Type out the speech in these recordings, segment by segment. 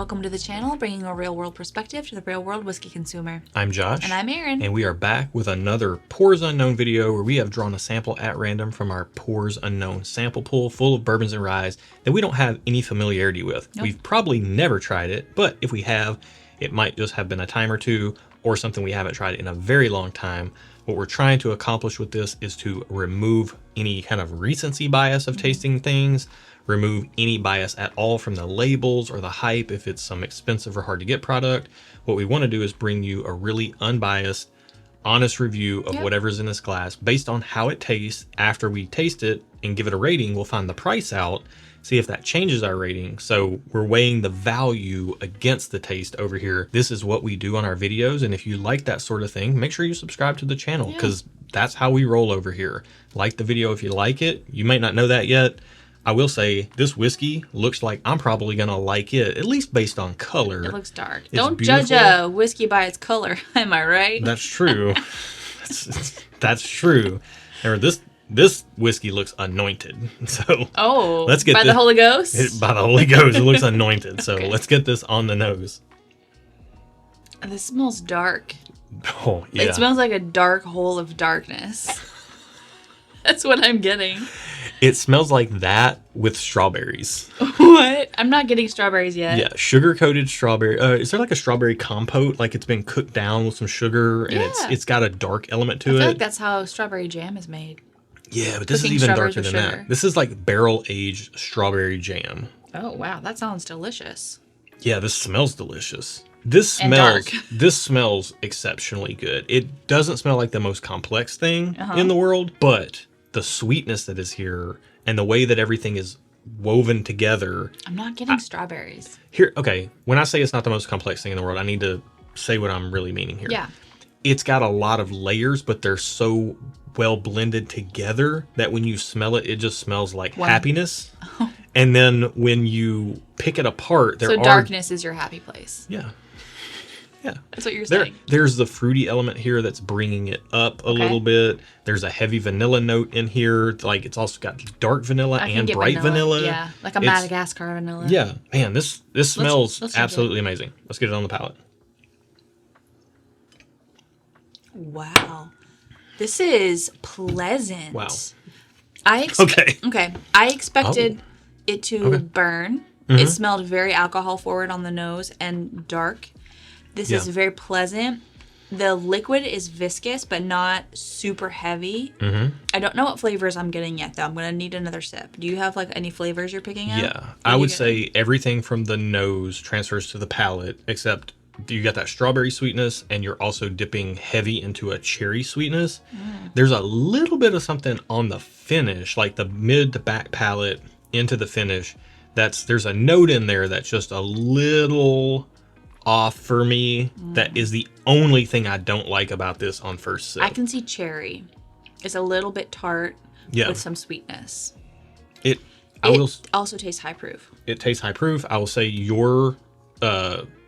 Welcome to the channel, bringing a real-world perspective to the real-world whiskey consumer. I'm Josh. And I'm Erin. And we are back with another Pours Unknown video where we have drawn a sample at random from our Pours Unknown sample pool full of bourbons and ryes that we don't have any familiarity with. Nope. We've probably never tried it, but if we have, it might just have been a time or two or something we haven't tried in a very long time. What we're trying to accomplish with this is to remove any kind of recency bias of tasting things, remove any bias at all from the labels or the hype if it's some expensive or hard to get product. What we want to do is bring you a really unbiased, honest review of whatever's in this glass based on how it tastes. After we taste it and give it a rating, we'll find the price out, see if that changes our rating. So we're weighing the value against the taste over here. This is what we do on our videos. And if you like that sort of thing, make sure you subscribe to the channel because that's how we roll over here. Like the video if you like it. You might not know that yet. I will say this whiskey looks like I'm probably going to like it, at least based on color. It looks dark. It's Don't beautiful. judge a whiskey by its color, am I right? That's true. that's true. Remember, this whiskey looks anointed. So let's get by the Holy Ghost? By the Holy Ghost, it looks anointed. So let's get this on the nose. This smells dark. Oh, yeah. It smells like a dark hole of darkness. That's what I'm getting. It smells like that with strawberries. What? I'm not getting strawberries yet. Yeah, sugar-coated strawberry. Is there like a strawberry compote? Like it's been cooked down with some sugar and it's got a dark element to it? I feel like that's how strawberry jam is made. Yeah, but this Cooking is even darker strawberries than with that. sugar. This is like barrel-aged strawberry jam. Oh, wow. That sounds delicious. Yeah, this smells delicious. This And smells dark. This smells exceptionally good. It doesn't smell like the most complex thing in the world, but the sweetness that is here and the way that everything is woven together. I'm not getting strawberries. Here, okay, when I say it's not the most complex thing in the world, I need to say what I'm really meaning here. Yeah. It's got a lot of layers, but they're so well blended together that when you smell it, it just smells like happiness. And then when you pick it apart, there are... darkness is your happy place. Yeah. Yeah. That's what you're saying. There's the fruity element here that's bringing it up a little bit. There's a heavy vanilla note in here. Like it's also got dark vanilla and bright vanilla. Yeah, like a Madagascar vanilla. Yeah. Man, this smells absolutely amazing. Let's get it on the palate. Wow. This is pleasant. Wow. Okay. I expected it to burn. It smelled very alcohol forward on the nose and dark. This is very pleasant. The liquid is viscous, but not super heavy. I don't know what flavors I'm getting yet, though. I'm going to need another sip. Do you have like any flavors you're picking up? Yeah. I would say everything from the nose transfers to the palate, except you got that strawberry sweetness, and you're also dipping heavy into a cherry sweetness. There's a little bit of something on the finish, like the mid to back palate into the finish. There's a note in there that's just a little off for me. That is the only thing I don't like about this on first sip. I can see cherry. It's a little bit tart with some sweetness. It also tastes high proof. It tastes high proof. I will say your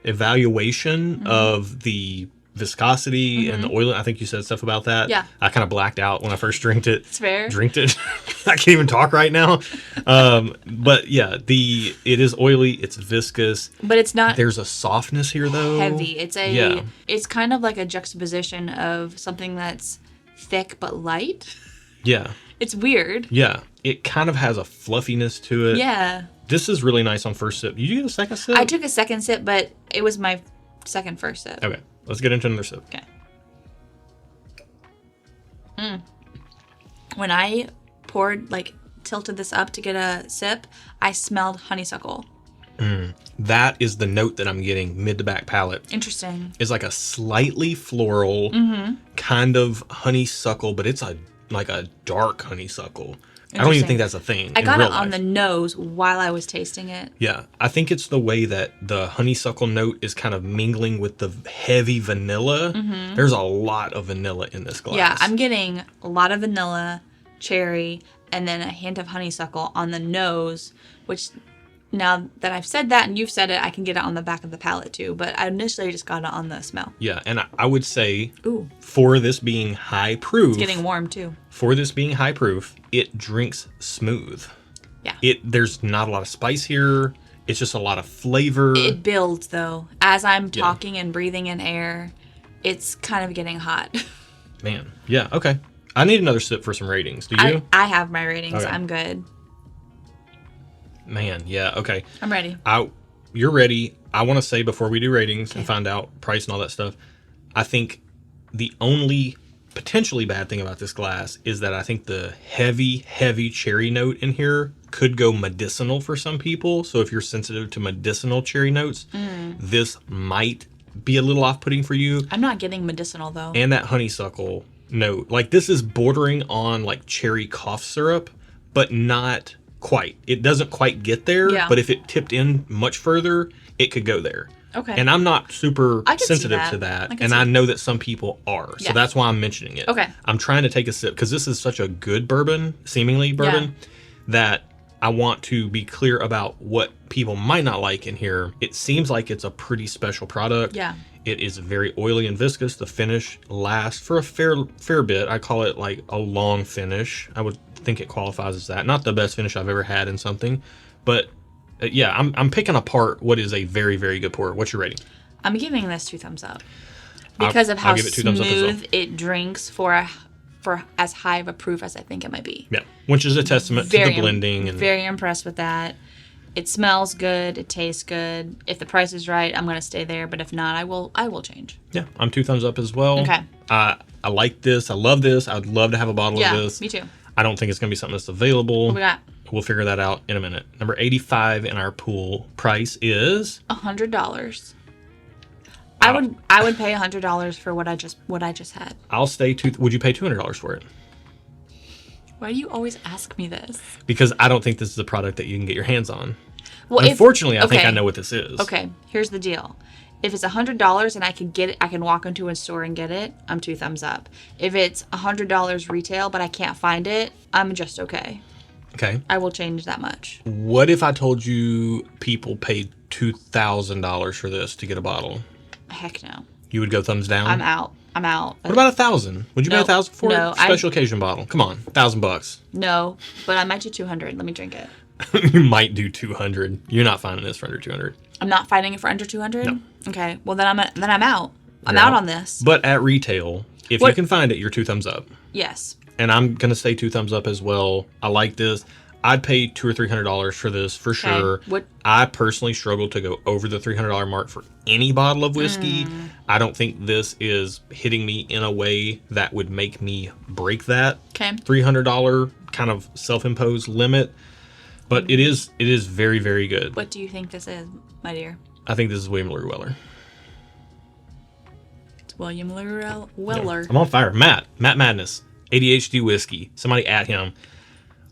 evaluation of the viscosity and the oil, I think you said stuff about that. Yeah. I kind of blacked out when I first drank it. It's fair. Drinked it. I can't even talk right now. But yeah, it is oily, it's viscous. But it's not. There's a softness here though. Heavy. It's kind of like a juxtaposition of something that's thick but light. Yeah. It's weird. Yeah. It kind of has a fluffiness to it. Yeah. This is really nice on first sip. Did you get a second sip? I took a second sip, but it was my first sip. Okay. Let's get into another sip. Okay. When I tilted this up to get a sip, I smelled honeysuckle. That is the note that I'm getting mid to back palate. Interesting. It's like a slightly floral kind of honeysuckle, but it's like a dark honeysuckle. I don't even think that's a thing. I got it on the nose while I was tasting it. Yeah. I think it's the way that the honeysuckle note is kind of mingling with the heavy vanilla. There's a lot of vanilla in this glass. Yeah, I'm getting a lot of vanilla, cherry, and then a hint of honeysuckle on the nose, which now that I've said that and you've said it, I can get it on the back of the palate too. But I initially just got it on the smell. Yeah, and I would say for this being high proof... It's getting warm too. For this being high proof, it drinks smooth. Yeah. There's not a lot of spice here. It's just a lot of flavor. It builds, though. As I'm talking and breathing in air, it's kind of getting hot. Man. Yeah, okay. I need another sip for some ratings. Do you? I have my ratings. Okay. I'm good. Man, yeah, okay. I'm ready. You're ready. I want to say before we do ratings and find out price and all that stuff, I think the only potentially bad thing about this glass is that I think the heavy cherry note in here could go medicinal for some people. So if you're sensitive to medicinal cherry notes, this might be a little off-putting for you. I'm not getting medicinal, though. And that honeysuckle note. Like, this is bordering on, like, cherry cough syrup, but not quite. It doesn't quite get there, but if it tipped in much further, it could go there. Okay. And I'm not super sensitive to that. And I know that some people are. So that's why I'm mentioning it. Okay. I'm trying to take a sip because this is such a good bourbon, seemingly bourbon, that I want to be clear about what people might not like in here. It seems like it's a pretty special product. Yeah. It is very oily and viscous. The finish lasts for a fair bit. I call it like a long finish. I would think it qualifies as that. Not the best finish I've ever had in something, but yeah, I'm picking apart what is a very, very good pour. What's your rating? I'm giving this 2 thumbs up because of how smooth it drinks for as high of a proof as I think it might be. Yeah, which is a testament to the blending. Very impressed with that. It smells good. It tastes good. If the price is right, I'm going to stay there. But if not, I will change. Yeah, I'm 2 thumbs up as well. Okay. I like this. I love this. I'd love to have a bottle of this. Me too. I don't think it's going to be something that's available. What we got? We'll figure that out in a minute. Number 85 in our pool price is $100. I would pay $100 for what I just had. I'll stay would you pay $200 for it? Why do you always ask me this? Because I don't think this is a product that you can get your hands on. Well, unfortunately, I think I know what this is. Okay, here's the deal. If it's $100 and I can get it, I can walk into a store and get it, I'm 2 thumbs up. If it's $100 retail but I can't find it, I'm just okay. Okay. I will change that much. What if I told you people paid $2,000 for this to get a bottle? Heck no. You would go thumbs down? I'm out. What about $1,000? Would you pay $1,000 for it? Special occasion bottle. Come on, $1,000. No, but I might do $200. Let me drink it. You might do $200. You're not finding this for under $200. I'm not finding it for under $200? No. Okay. Well, then I'm out. I'm out on this. But at retail, if you can find it, you're 2 thumbs up. Yes. And I'm gonna say 2 thumbs up as well. I like this. I'd pay $200 or $300 for this for sure. I personally struggle to go over the $300 mark for any bottle of whiskey. I don't think this is hitting me in a way that would make me break that $300 kind of self-imposed limit. But it is very, very good. What do you think this is, my dear? I think this is William LaRue Weller. It's William LaRue Weller. Yeah. I'm on fire. Matt Madness, ADHD whiskey. Somebody at him.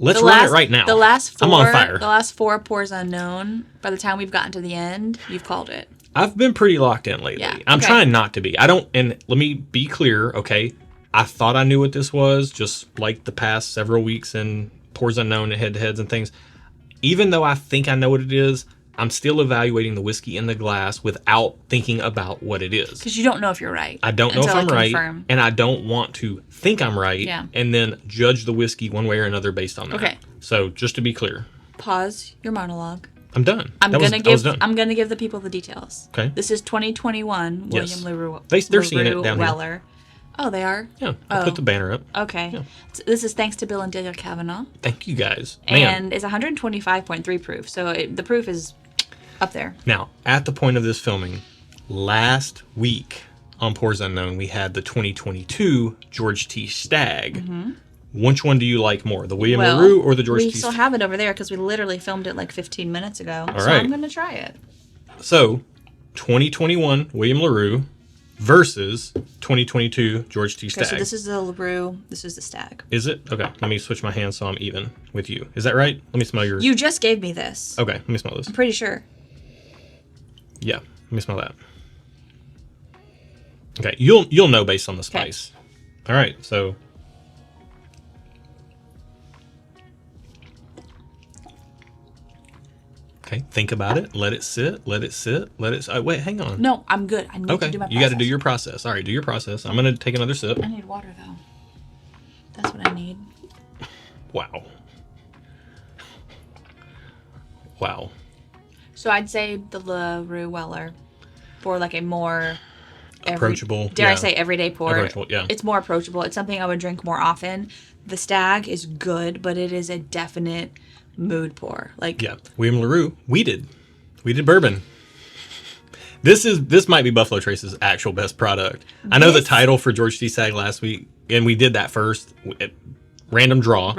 Let's run it right now. I'm on fire. The last 4 pours unknown. By the time we've gotten to the end, you've called it. I've been pretty locked in lately. Yeah, I'm trying not to be. And let me be clear, okay? I thought I knew what this was, just like the past several weeks in pours unknown and head-to-heads and things. Even though I think I know what it is, I'm still evaluating the whiskey in the glass without thinking about what it is. Because you don't know if you're right. I don't know if I'm right, and I don't want to think I'm right and then judge the whiskey one way or another based on that. Okay. So just to be clear. Pause your monologue. I'm done. I'm gonna give the people the details. Okay. This is 2021 William LaRue. They're seeing it down Weller. Here. Oh, they are? Yeah. I'll put the banner up. Okay. Yeah. This is thanks to Bill and Delia Kavanaugh. Thank you guys. And it's 125.3 proof. So the proof is up there. Now, at the point of this filming, last week on Pours Unknown, we had the 2022 George T. Stagg. Mm-hmm. Which one do you like more, the William LaRue or the George T. We still have it over there because we literally filmed it like 15 minutes ago. All right. I'm going to try it. So, 2021 William LaRue versus 2022 George T. Stagg. So this is the LaRue, this is the Stagg. Is it? Okay, let me switch my hands so I'm even with you. Is that right? Let me smell yours. You just gave me this. Okay, let me smell this. I'm pretty sure. Yeah, let me smell that. Okay, you'll know based on the spice. Okay. All right, so okay, think about it. Let it sit. Let it sit. Let it. Wait, hang on. No, I'm good. I need to do my process. You got to do your process. All right, do your process. I'm gonna take another sip. I need water though. That's what I need. Wow. Wow. So I'd say the LaRue Weller for like a more approachable. Dare I say everyday pour? Approachable, yeah. It's more approachable. It's something I would drink more often. The Stag is good, but it is a definite mood pour. Like William LaRue, we did bourbon. This might be Buffalo Trace's actual best product. I know the title for George T. Stagg last week, and we did that first. Random draw.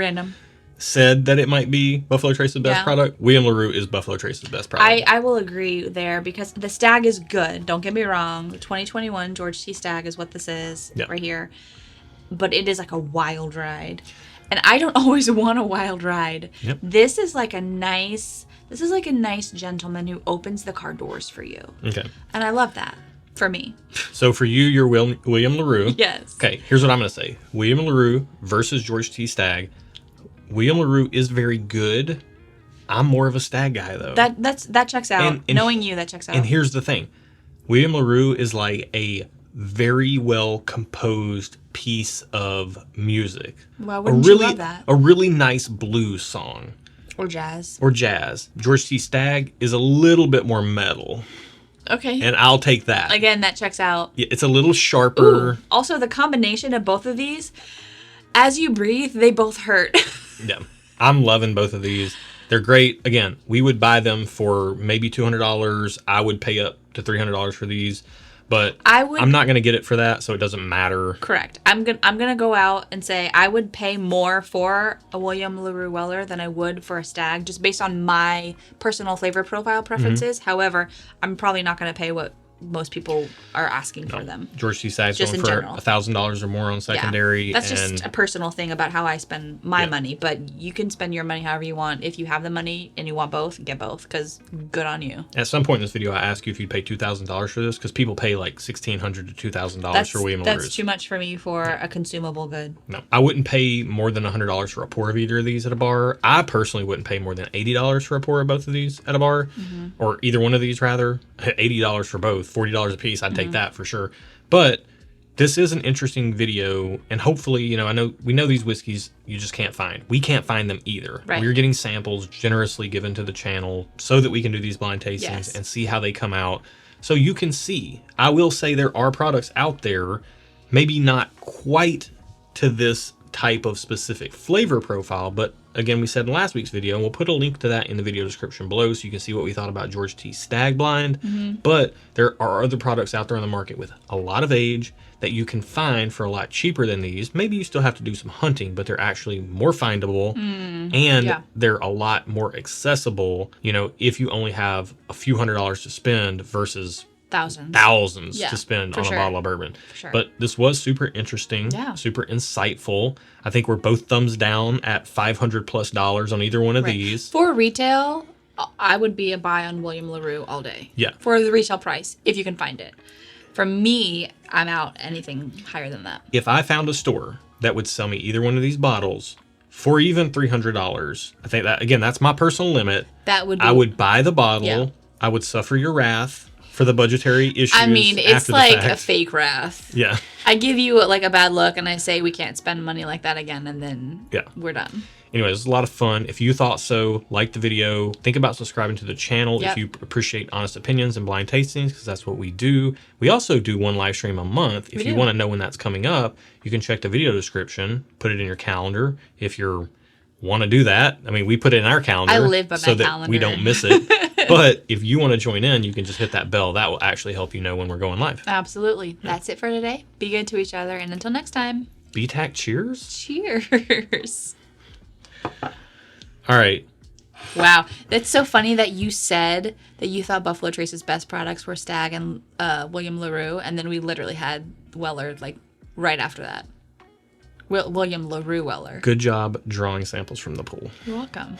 Said that it might be Buffalo Trace's best product. William LaRue is Buffalo Trace's best product. I will agree there because the Stag is good. Don't get me wrong. 2021 George T. Stagg is what this is right here. But it is like a wild ride. And I don't always want a wild ride. Yep. This is like a nice gentleman who opens the car doors for you. Okay. And I love that for me. So for you, you're William LaRue. Yes. Okay, here's what I'm going to say. William LaRue versus George T. Stagg. William LaRue is very good. I'm more of a Stagg guy, though. That checks out. And knowing you, that checks out. And here's the thing. William LaRue is like a very well composed piece of music. Why wouldn't you love that? A really nice blues song. Or jazz. George T. Stagg is a little bit more metal. Okay. And I'll take that. Again, that checks out. Yeah, it's a little sharper. Ooh. Also, the combination of both of these, as you breathe, they both hurt. Yeah. I'm loving both of these. They're great. Again, we would buy them for maybe $200. I would pay up to $300 for these. But I'm not going to get it for that, so it doesn't matter. Correct. I'm gonna go out and say I would pay more for a William LaRue Weller than I would for a Stagg, just based on my personal flavor profile preferences. However, I'm probably not going to pay what most people are asking for them. George T. Stagg's going for $1,000 or more on secondary. Yeah, that's just a personal thing about how I spend my money. But you can spend your money however you want. If you have the money and you want both, get both, because good on you. At some point in this video, I ask you if you'd pay $2,000 for this, because people pay like $1,600 to $2,000 for William LaRue's. That's too much for me for a consumable good. No, I wouldn't pay more than $100 for a pour of either of these at a bar. I personally wouldn't pay more than $80 for a pour of both of these at a bar, or either one of these rather. $80 for both, $40 a piece. I'd take that for sure. But this is an interesting video, and hopefully, we know these whiskeys you just can't find. We can't find them either. Right. We're getting samples generously given to the channel so that we can do these blind tastings and see how they come out. So you can see. I will say there are products out there, maybe not quite to this type of specific flavor profile, but again, we said in last week's video, and we'll put a link to that in the video description below so you can see what we thought about George T. Stagg Blind. But there are other products out there on the market with a lot of age that you can find for a lot cheaper than these. Maybe you still have to do some hunting, but they're actually more findable and they're a lot more accessible, if you only have a few $100s to spend versus thousands to spend on a bottle of bourbon. But this was super interesting, super insightful. I think we're both thumbs down at $500+ on either one of these. For retail, I would be a buy on William LaRue all day. Yeah. For the retail price, if you can find it. For me, I'm out anything higher than that. If I found a store that would sell me either one of these bottles for even $300, I think that, again, that's my personal limit. I would buy the bottle. Yeah. I would suffer your wrath for the budgetary issues. I mean, it's like a fake wrath. Yeah. I give you like a bad look and I say we can't spend money like that again, and then we're done. Anyways, it's a lot of fun. If you thought so, like the video, think about subscribing to the channel if you appreciate honest opinions and blind tastings, because that's what we do. We also do one live stream a month. If you want to know when that's coming up, you can check the video description, put it in your calendar if you want to do that. I mean, we put it in our calendar. I live by my calendar. That we don't miss it. But if you want to join in, you can just hit that bell. That will actually help you know when we're going live. Absolutely. That's it for today. Be good to each other. And until next time. BTAC cheers? Cheers. All right. Wow. That's so funny that you said that you thought Buffalo Trace's best products were Stagg and William LaRue. And then we literally had Weller like right after that. William LaRue Weller. Good job drawing samples from the pool. You're welcome.